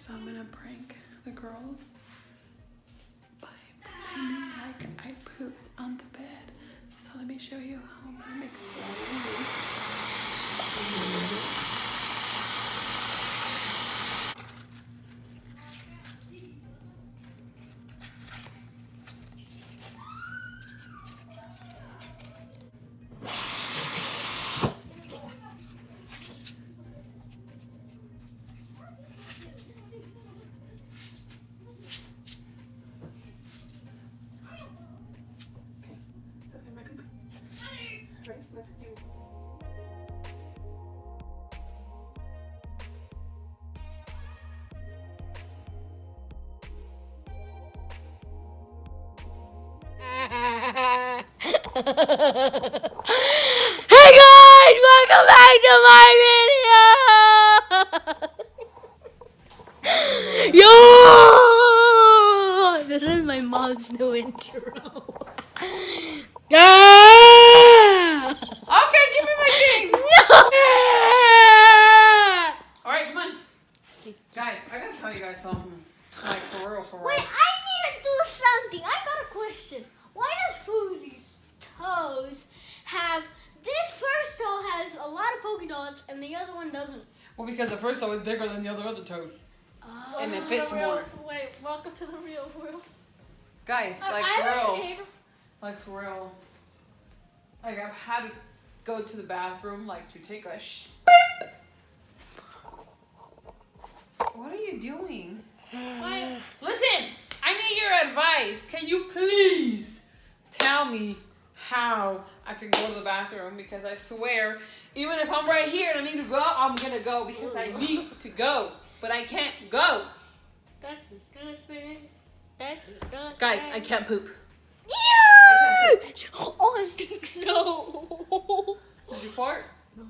So I'm gonna prank the girls by pretending like I pooped on the bed. So let me show you how I'm gonna make a Hey guys, welcome back to my video. Yo, this is my mom's new intro. Yeah. Okay, give me my thing. No. Alright, come on. Guys, I gotta tell you guys something. Like, for real. Wait, I need to do something. I got a question. Why does Fousey's toes have... This first toe has a lot of polka dots and the other one doesn't? Well, because the first toe is bigger than the other toes. And it fits more. Wait, welcome to the real world. Guys, like for real. Like for real. Like I've had to go to the bathroom like to take a What are you doing? What? Listen, I need your advice. Can you please tell me how I can go to the bathroom? Because I swear, even if I'm right here and I need to go, I'm gonna go because I need to go. But I can't go. That's disgusting. That's disgusting. Guys, I can't poop. Yeah! Oh, it stinks. No. Did you fart? No.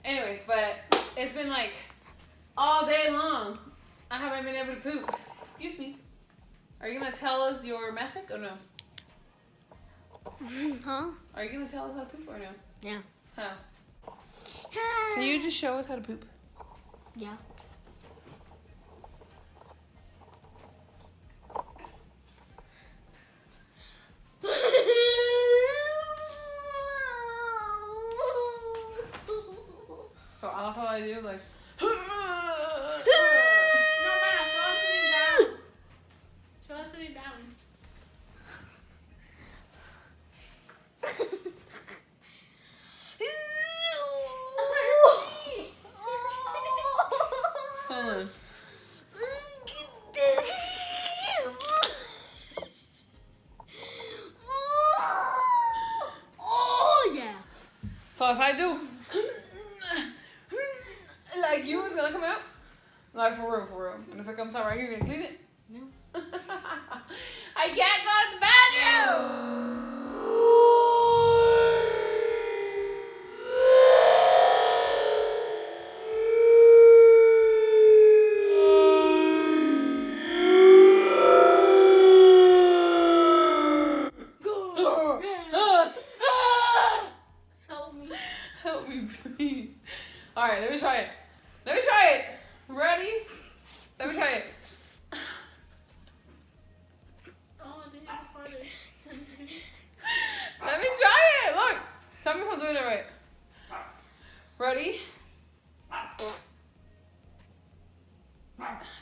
Anyways, but it's been like all day long. I haven't been able to poop. Excuse me. Are you gonna tell us your method or no? Huh? Are you gonna tell us how to poop or no? Yeah. How? Can you just show us how to poop? Yeah. So all I do like. No, Maya, show us sitting down. Show us sitting down. Hold on. Oh yeah. So if I do like you, it's gonna come out? Like for real. And if it comes out right here, you're gonna clean it? No. I can't go to the bathroom! Help me. Help me, please. Alright, let me try it. Ready? Let me try it. Oh, they have a party. Let me try it. Look. Tell me if I'm doing it right. Ready?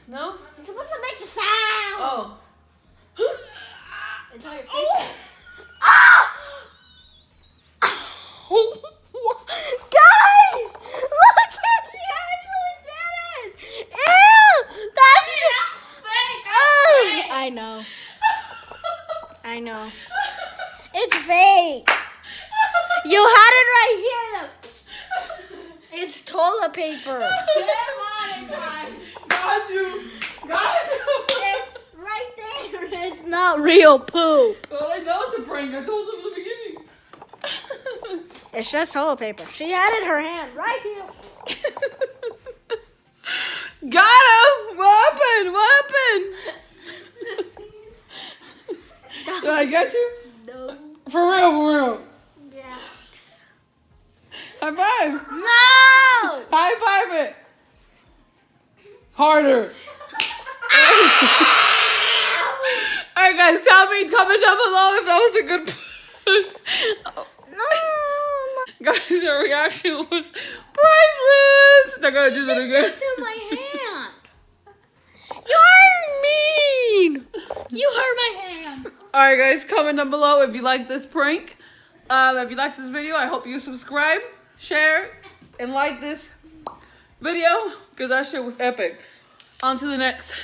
No? It's supposed to make the sound. Oh. It's how your face. Ah! Guys, look at she actually did it. Ew, that's fake. I know. It's fake. You had it right here. It's toilet paper. Got you. It's right there. It's not real poop. Well, I know it's a prank. I told them in the beginning. It's just toilet paper. She had it in her hand right here. Got him. What happened? Did I get you? No. For real. Yeah. High five. No. High five it. Harder. Alright guys, tell me, comment down below if that was a good No. Guys, your reaction was priceless. They're gonna do that again. This to my hand. You're mean. You hurt my hand. Alright guys, comment down below if you like this prank. If you like this video, I hope you subscribe, share, and like this video because that shit was epic. On to the next.